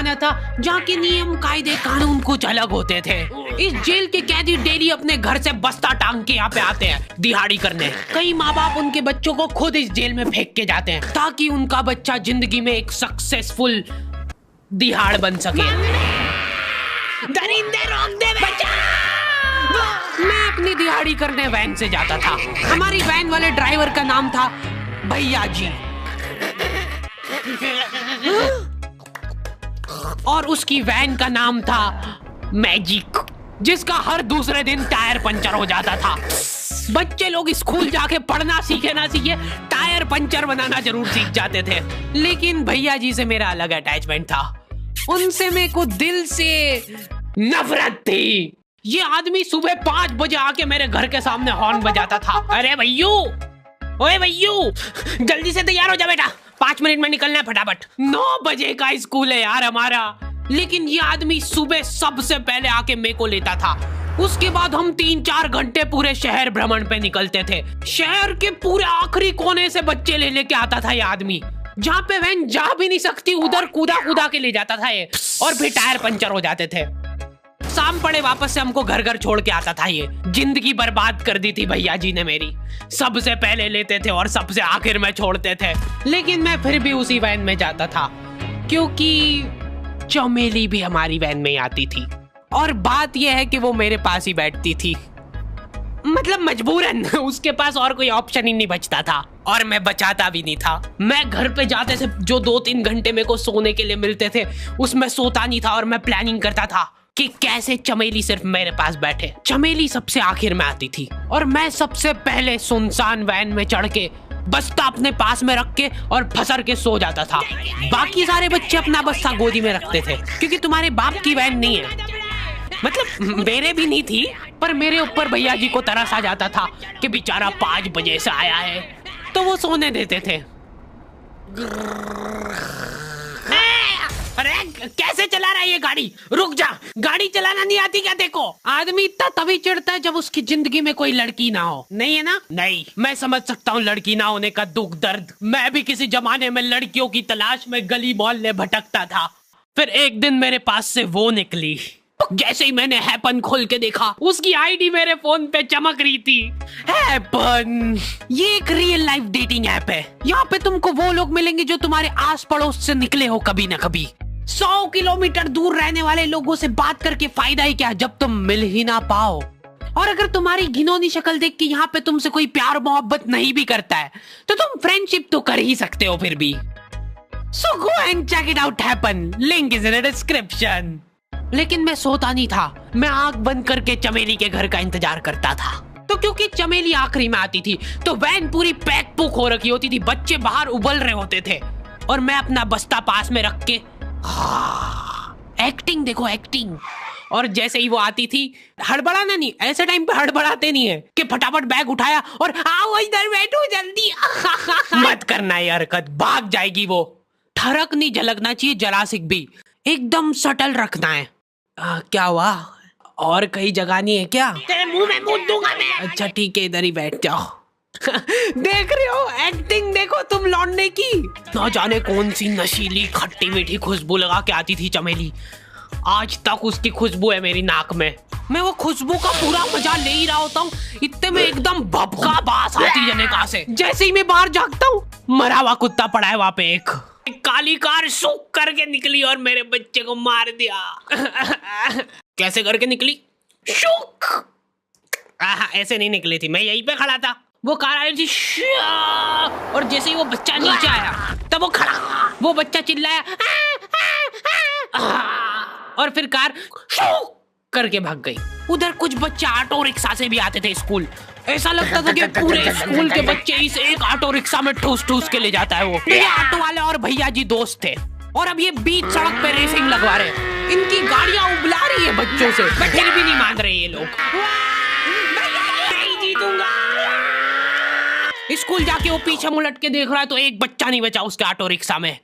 जमाना था जहाँ के नियम कायदे कानून कुछ अलग होते थे। इस जेल के कैदी डेली अपने घर से बस्ता टांग के यहाँ पे आते हैं दिहाड़ी करने। कई माँ बाप उनके बच्चों को खुद इस जेल में फेंक के जाते हैं ताकि उनका बच्चा जिंदगी में एक सक्सेसफुल दिहाड़ बन सके। दरिंदे रोक दे बच्चा। मैं अपनी दिहाड़ी करने वैन से जाता था। हमारी वैन वाले ड्राइवर का नाम था भैया जी और उसकी वैन का नाम था मैजिक, जिसका हर दूसरे दिन टायर पंचर हो जाता था। बच्चे लोग स्कूल जाके पढ़ना सीखे ना सीखे टायर पंचर बनाना जरूर सीख जाते थे। लेकिन भैया जी से मेरा अलग अटैचमेंट था। उनसे मेरे को दिल से नफरत थी। ये आदमी सुबह 5 बजे आके मेरे घर के सामने हॉर्न बजाता था। अरे भैयू, ओए भैयू, जल्दी से तैयार हो जा बेटा, 5 मिनट में निकलना है फटाफट। 9 बजे का स्कूल है यार हमारा। लेकिन ये आदमी सुबह सबसे पहले आके मेरे को लेता था। उसके बाद हम 3-4 घंटे पूरे शहर भ्रमण पे निकलते थे। शहर के पूरे आखिरी कोने से बच्चे ले लेके आता था ये आदमी। जहाँ पे वैन जा भी नहीं सकती उधर कूदा के ले जाता था ये, और फिर टायर पंचर हो जाते थे। शाम पड़े वापस से हमको घर घर छोड़ के आता था ये। जिंदगी बर्बाद कर दी थी भैया जी ने मेरी। सबसे पहले लेते थे और सबसे आखिर में छोड़ते थे। लेकिन मैं फिर भी उसी वैन में जाता था क्योंकि चमेली भी हमारी वैन में ही आती थी। और बात यह है कि वो मेरे पास ही बैठती थी, मतलब मजबूरन। उसके पास और कोई ऑप्शन ही नहीं बचता था और मैं बचाता भी नहीं था। मैं घर पे जाते से जो 2-3 घंटे मेरे को सोने के लिए मिलते थे उसमें सोता नहीं था और मैं प्लानिंग करता था कि कैसे चमेली सिर्फ मेरे पास बैठे। चमेली सबसे आखिर में आती थी और मैं सबसे पहले सुनसान वैन में चढ़ के बस्ता अपने पास में रख के और फसर के सो जाता था। बाकी सारे बच्चे अपना बस्ता गोदी में रखते थे क्योंकि तुम्हारे बाप की वैन नहीं है, मतलब मेरे भी नहीं थी, पर मेरे ऊपर भैया जी को तरस आ जाता था कि बेचारा 5 बजे से आया है, तो वो सोने देते थे। अरे कैसे चला रहा है ये गाड़ी? रुक जा, गाड़ी चलाना नहीं आती क्या? देखो, आदमी इतना तभी चिढ़ता है जब उसकी जिंदगी में कोई लड़की ना हो। नहीं है ना? नहीं, मैं समझ सकता हूँ लड़की ना होने का दुख दर्द। मैं भी किसी जमाने में लड़कियों की तलाश में गली मोहल्ले भटकता था। फिर एक दिन मेरे पास से वो निकली। जैसे ही मैंने हैपन खोल के देखा उसकी आईडी मेरे फोन पे चमक रही थी। हैपन ये एक रियल लाइफ डेटिंग ऐप है। यहाँ पे तुमको वो लोग मिलेंगे जो तुम्हारे आस पड़ोस से निकले हो कभी ना कभी। 100 किलोमीटर दूर रहने वाले लोगों से बात करके फायदा ही क्या जब तुम मिल ही ना पाओ। और अगर तुम्हारी घिनौनी शक्ल देख के यहाँ पे तुमसे कोई प्यार मोहब्बत नहीं भी करता है तो तुम फ्रेंडशिप तो कर ही सकते हो फिर भी। So go and check it out happen. Link is in the description. लेकिन मैं सोता नहीं था। मैं आंख बंद करके चमेली के घर का इंतजार करता था। तो क्योंकि चमेली आखिरी में आती थी तो वैन पूरी पैक पुक हो रखी होती थी, बच्चे बाहर उबल रहे होते थे और मैं अपना बस्ता पास में रख के एक्टिंग देखो एक्टिंग। और जैसे ही वो आती थी, हड़बड़ाना नहीं, ऐसे टाइम पे हड़बड़ाते नहीं है कि फटाफट बैग उठाया और आओ इधर बैठो जल्दी। मत करना ये हरकत, भाग जाएगी वो। ठरक नहीं झलकना चाहिए जरा सिक भी, एकदम सटल रखना है। क्या हुआ? और कहीं जगह नहीं है क्या? तेरे मुंह में मूत दूंगा मैं। अच्छा ठीक है, इधर ही बैठ जाओ। देख रहे हो एक्टिंग देखो तुम लौंडे की। ना जाने कौन सी नशीली खट्टी मीठी खुशबू लगा के आती थी चमेली। आज तक उसकी खुशबू है मेरी नाक में। मैं वो खुशबू का पूरा मजा ले ही रहा होता हूँ, इतने में एकदम भभका बास आती है जनेका से। जैसे ही मैं बाहर झांकता हूँ, मरा हुआ कुत्ता पड़ा है वहां पे। एक काली कार सूख करके निकली और मेरे बच्चे को मार दिया। कैसे करके निकली? शूक। ऐसे नहीं निकली थी, मैं यहीं पे खड़ा था, वो कार आई थी और जैसे ही वो बच्चा नीचे आया तब वो खड़ा, वो बच्चा चिल्लाया और फिर कार करके भाग गई। उधर कुछ बच्चे ऑटो रिक्शा से भी आते थे स्कूल। ऐसा लगता था कि पूरे स्कूल के बच्चे इस एक ऑटो रिक्शा में ठूस ठूस के ले जाता है वो। ये ऑटो वाले और भैया जी दोस्त थे और अब ये बीच सड़क पे रेसिंग लगवा रहे। इनकी गाड़ियां उबला रही है बच्चों से, फिर भी नहीं मान रहे ये लोग। नहीं जीतूंगा। स्कूल जाके वो पीछे मुलट के देख रहा है तो एक बच्चा नहीं बचा उसके ऑटो रिक्शा में।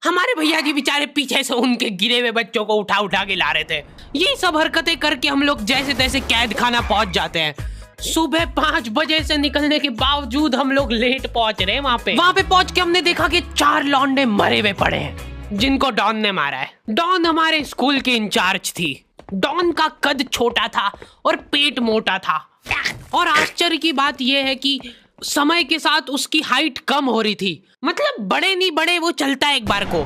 हमारे भैया जी बेचारे पीछे से उनके गिरे हुए बच्चों को उठा उठा के ला रहे थे। ये सब हरकतें करके हम लोग जैसे तैसे कैद खाना पहुंच जाते हैं। सुबह 5 बजे से निकलने के बावजूद हम लोग लेट पहुंच रहे हैं। वहां पे पहुंच के हमने देखा कि 4 लौंडे मरे हुए पड़े हैं। जिनको डॉन ने मारा है। डॉन हमारे स्कूल की इंचार्ज थी। डॉन का कद छोटा था और पेट मोटा था, और आश्चर्य की बात यह है कि समय के साथ उसकी हाइट कम हो रही थी। मतलब बड़े नहीं बड़े वो चलता है एक बार को,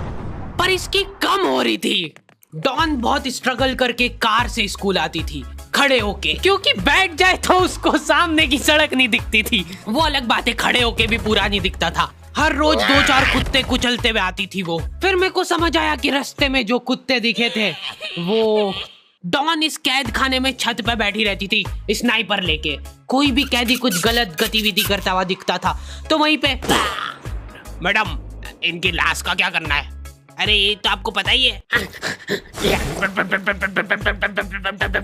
पर इसकी कम हो रही थी। डॉन बहुत स्ट्रगल करके कार से स्कूल आती थी खड़े होके, क्योंकि बैठ जाए तो उसको सामने की सड़क नहीं दिखती थी। वो अलग बात है, खड़े होके भी पूरा नहीं दिखता था। हर रोज 2-4 कुत्ते कुचलते हुए आती थी वो। फिर मेरे को समझ आया कि रास्ते में जो कुत्ते दिखे थे वो डॉन इस कैद खाने में छत पे बैठी रहती थी स्नाइपर लेके। कोई भी कैदी कुछ गलत गतिविधि करता हुआ दिखता था तो वहीं पे, मैडम इनकी लाश का क्या करना है? अरे ये तो आपको पता ही है।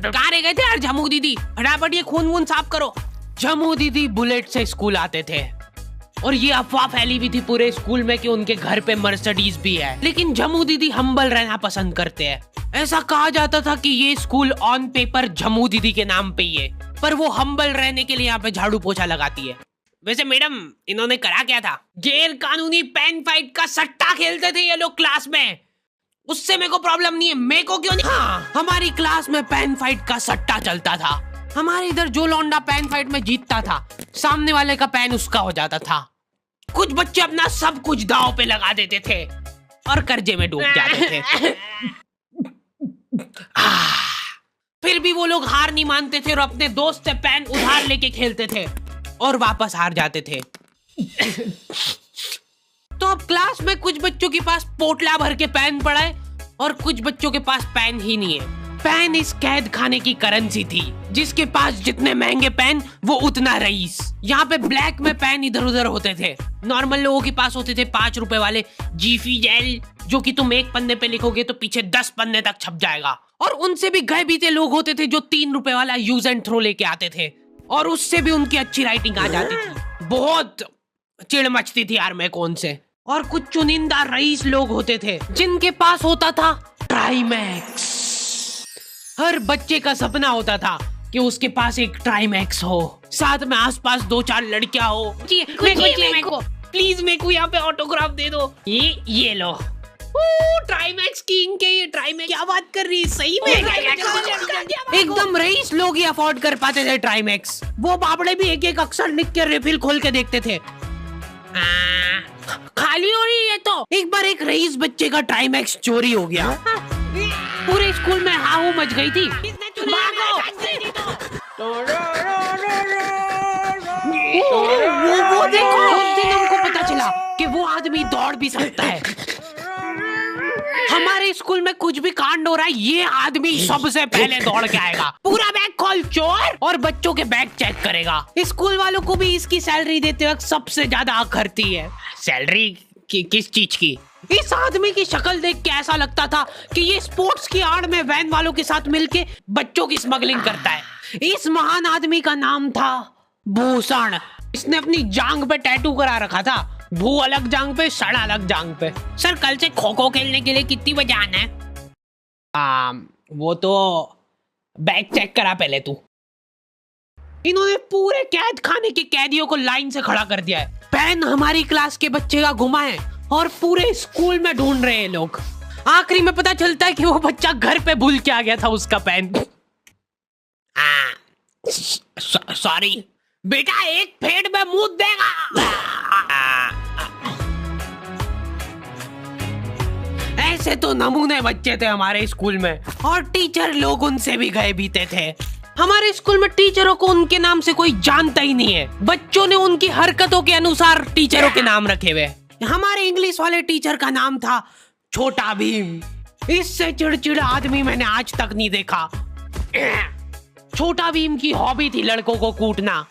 कहाँ रह गए थे यार झमू दीदी, फटाफट ये खून वून साफ करो। झमू दीदी बुलेट से स्कूल आते थे और ये अफवाह फैली हुई थी पूरे स्कूल में कि उनके घर पे मर्सिडीज भी है। लेकिन झमू दीदी हम्बल रहना पसंद करते हैं। ऐसा कहा जाता था कि ये स्कूल ऑन पेपर झमू दीदी के नाम पे ही है, पर वो हम्बल रहने के लिए यहाँ पे झाड़ू पोछा लगाती है। वैसे मैडम इन्होंने करा क्या था? गैर कानूनी पेन फाइट का सट्टा खेलते थे ये लोग क्लास में। उससे मेरे को प्रॉब्लम नहीं है, मेरे को क्यों नहीं? हाँ, हमारी क्लास में पेन फाइट का सट्टा चलता था। हमारे इधर जो लौंडा पेन फाइट में जीतता था, सामने वाले का पेन उसका हो जाता था। कुछ बच्चे अपना सब कुछ दांव पे लगा देते थे और कर्जे में डूब जाते थे। फिर भी वो लोग हार नहीं मानते थे और अपने दोस्त से पेन उधार लेके खेलते थे और वापस हार जाते थे। तो अब क्लास में कुछ बच्चों के पास पोटला भर के पेन पड़ा है और कुछ बच्चों के पास पेन ही नहीं है। पेन इस कैद खाने की करेंसी थी। जिसके पास जितने महंगे पेन वो उतना रईस। यहाँ पे ब्लैक में पेन इधर उधर होते थे। नॉर्मल लोगों के पास होते थे 5 रुपए वाले जीफी जेल, जो कि तुम एक पन्ने पे लिखोगे तो पीछे 10 पन्ने तक छप जाएगा। और उनसे भी गए बीते लोग होते थे जो 3 रुपए वाला यूज एंड थ्रो लेके आते थे और उससे भी उनकी अच्छी राइटिंग आ जाती थी। बहुत चिढ़ मचती थी यार मैं कौन से। और कुछ चुनिंदा रईस लोग होते थे जिनके पास होता था ट्राइमैक्स। हर बच्चे का सपना होता था कि उसके पास एक ट्राइमैक्स हो, साथ में आसपास 2-4 लड़कियां हो। मेरे को प्लीज मेरे को यहाँ पे ऑटोग्राफ दे दो। ये लो ट्राइमैक्स किंग के। ये ट्राइमैक्स क्या बात कर रही है, सही में एकदम रईस लोग ही अफोर्ड कर पाते थे ट्राइमैक्स। वो बाबड़े भी एक-एक अक्षर लिख के रिफिल खोल के देखते थे। खाली हो रही है तो एक बार एक रईस बच्चे का ट्राइमैक्स चोरी हो गया। पूरे स्कूल में हाहू मच गई थी। वो देखो, उस दिन हमको पता चला कि वो आदमी दौड़ भी सकता है। हमारे स्कूल में कुछ भी कांड हो रहा है, ये आदमी सबसे पहले दौड़ के आएगा। पूरा बैग खोल चोर, और बच्चों के बैग चेक करेगा। स्कूल वालों को भी इसकी सैलरी देते वक्त सबसे ज्यादा आंख खरती है। सैलरी किस चीज की? इस आदमी की शक्ल देख के ऐसा लगता था कि ये स्पोर्ट्स की आड़ में वैन वालों के साथ मिलके बच्चों की स्मगलिंग करता है। इस महान आदमी का नाम था भूषण। इसने अपनी जांग पे टैटू करा रखा था, भू अलग जांग पे, सड़ अलग जांग पे। सर कल से खो खो खेलने के लिए कितनी बजे आना है? वो तो बैग चेक करा पहले तू। इन्होंने पूरे कैद खाने के कैदियों को लाइन से खड़ा कर दिया है। पेन हमारी क्लास के बच्चे का गुमा है और पूरे स्कूल में ढूंढ रहे हैं लोग। आखिरी में पता चलता है कि वो बच्चा घर पे भूल के आ गया था उसका पेन। सॉरी बेटा, एक फेड में मुंह देगा। ऐसे तो नमूने बच्चे थे हमारे स्कूल में, और टीचर लोग उनसे भी गए बीते थे। हमारे स्कूल में टीचरों को उनके नाम से कोई जानता ही नहीं है। बच्चों ने उनकी हरकतों के अनुसार टीचरों के नाम रखे हुए। हमारे इंग्लिश वाले टीचर का नाम था छोटा भीम। इससे चिड़चिड़ा आदमी मैंने आज तक नहीं देखा। छोटा भीम की हॉबी थी लड़कों को कूटना।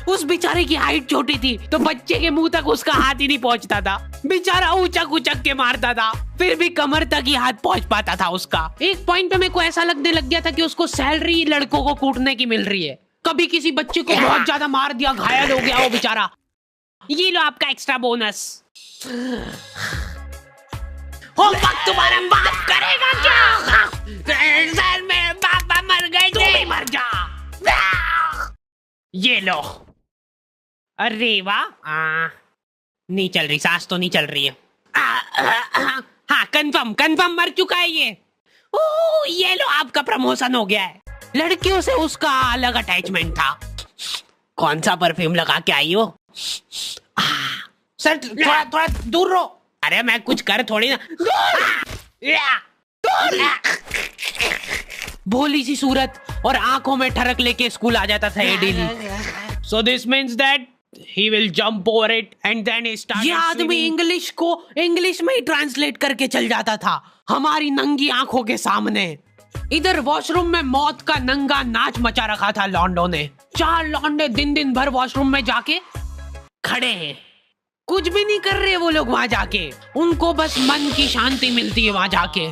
उस बेचारे की हाइट छोटी थी तो बच्चे के मुंह तक उसका हाथ ही नहीं पहुंचता था। बेचारा उचक उचक के मारता था, फिर भी कमर तक ही हाथ पहुंच पाता था उसका। एक पॉइंट पे मेरे को ऐसा लगने लग गया था कि उसको सैलरी लड़कों को कूटने की मिल रही है। कभी किसी बच्चे को बहुत ज्यादा मार दिया, घायल हो गया वो बेचारा, ये लो आपका एक्स्ट्रा बोनस। होमवर्क तुम्हारा बाप करेगा क्या? सर मेरे पापा मर गए थे। तू भी मर जा। ये लो। अरे वाह, नहीं चल रही, सांस तो नहीं चल रही है। हाँ कंफर्म कंफर्म मर चुका है ये। ओह ये लो आपका प्रमोशन हो गया है। लड़कियों से उसका अलग अटैचमेंट था। कौन सा परफ्यूम लगा के आई हो? सर थोड़ा थोड़ा दूर रहो। अरे मैं कुछ कर थोड़ी ना। भोली सी सूरत और आंखों में ठरक लेके स्कूल आ जाता था ये daily. So this means that he will jump over it and then he started ये आदमी इंग्लिश को इंग्लिश में ही ट्रांसलेट करके चल जाता था हमारी नंगी आंखों के सामने। इधर वॉशरूम में मौत का नंगा नाच मचा रखा था लॉन्डो ने। 4 लॉन्डे दिन दिन भर वॉशरूम में जाके खड़े हैं, कुछ भी नहीं कर रहे वो लोग वहां जाके। उनको बस मन की शांति मिलती है वहां जाके।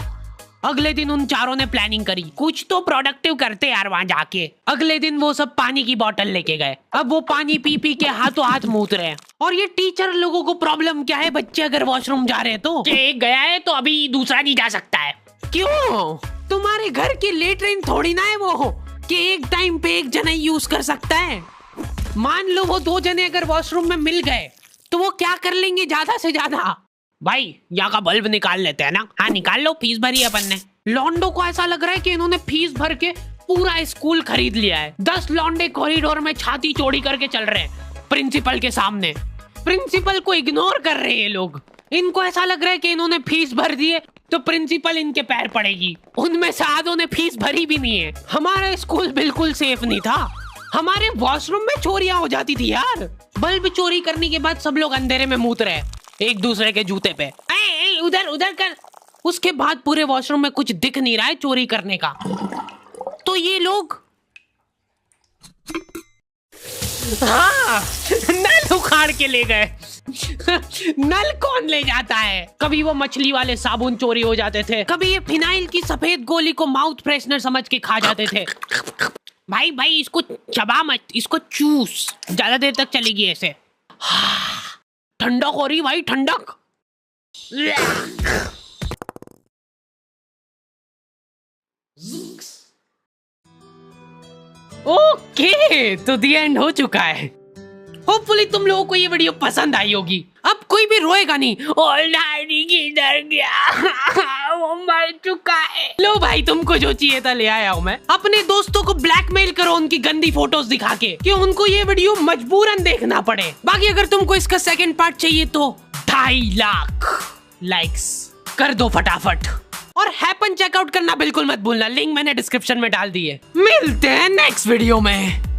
अगले दिन उन चारों ने प्लानिंग करी कुछ तो प्रोडक्टिव करते यार वहां जाके। अगले दिन वो सब पानी की बोतल लेके गए। अब वो पानी पी पी के हाथों हाथ मूत रहे हैं। और ये टीचर लोगों को प्रॉब्लम क्या है, बच्चे अगर वॉशरूम जा रहे हैं तो एक गया है तो अभी दूसरा नहीं जा सकता है। क्यों? तुम्हारे घर की लेटरिन थोड़ी ना है वो कि एक टाइम पे एक जना यूज कर सकता है। मान लो वो 2 जने अगर वॉशरूम में मिल गए तो वो क्या कर लेंगे ज्यादा से ज्यादा? भाई यहाँ का बल्ब निकाल लेते हैं ना। हाँ निकाल लो, फीस भरी है अपन ने। लॉन्डो को ऐसा लग रहा है कि इन्होंने फीस भर के पूरा स्कूल खरीद लिया है। 10 लॉन्डे कॉरिडोर में छाती चौड़ी करके चल रहे हैं प्रिंसिपल के सामने। प्रिंसिपल को इग्नोर कर रहे हैं ये लोग। इनको ऐसा लग रहा है कि इन्होंने फीस भर दी है तो प्रिंसिपल इनके पैर पड़ेगी। उनमें से आधों ने फीस भरी भी नहीं है। हमारा स्कूल बिल्कुल सेफ नहीं था। हमारे वॉशरूम में चोरियां हो जाती थी यार। बल्ब चोरी करने के बाद सब लोग अंधेरे में मूत रहे एक दूसरे के जूते पे। उधर उधर कर। उसके बाद पूरे वॉशरूम में कुछ दिख नहीं रहा है चोरी करने का। तो ये लोग हाँ नल उखाड़ के ले गए। नल कौन ले जाता है? कभी वो मछली वाले साबुन चोरी हो जाते थे, कभी ये फिनाइल की सफेद गोली को माउथ फ्रेशनर समझ के खा जाते थे। भाई भाई इसको चबा मत, इसको चूस, ज्यादा देर तक चलेगी ऐसे। ठंडक हो रही भाई, ठंडक। ओके तो दी एंड हो चुका है। होपफुली तुम लोगों को ये वीडियो पसंद आई होगी। अब कोई भी रोएगा नहीं। डैडी किधर गया? वो मर चुका है। लो भाई तुमको जो चाहिए था ले आया हूँ मैं। अपने दोस्तों को ब्लैकमेल करो उनकी गंदी फोटोज दिखा के कि उनको ये वीडियो मजबूरन देखना पड़े। बाकी अगर तुमको इसका सेकंड पार्ट चाहिए तो 2.5 लाख लाइक्स कर दो फटाफट। और हैपन चेकआउट करना बिल्कुल मत भूलना, लिंक मैंने डिस्क्रिप्शन में डाल दी है। मिलते हैं नेक्स्ट वीडियो में।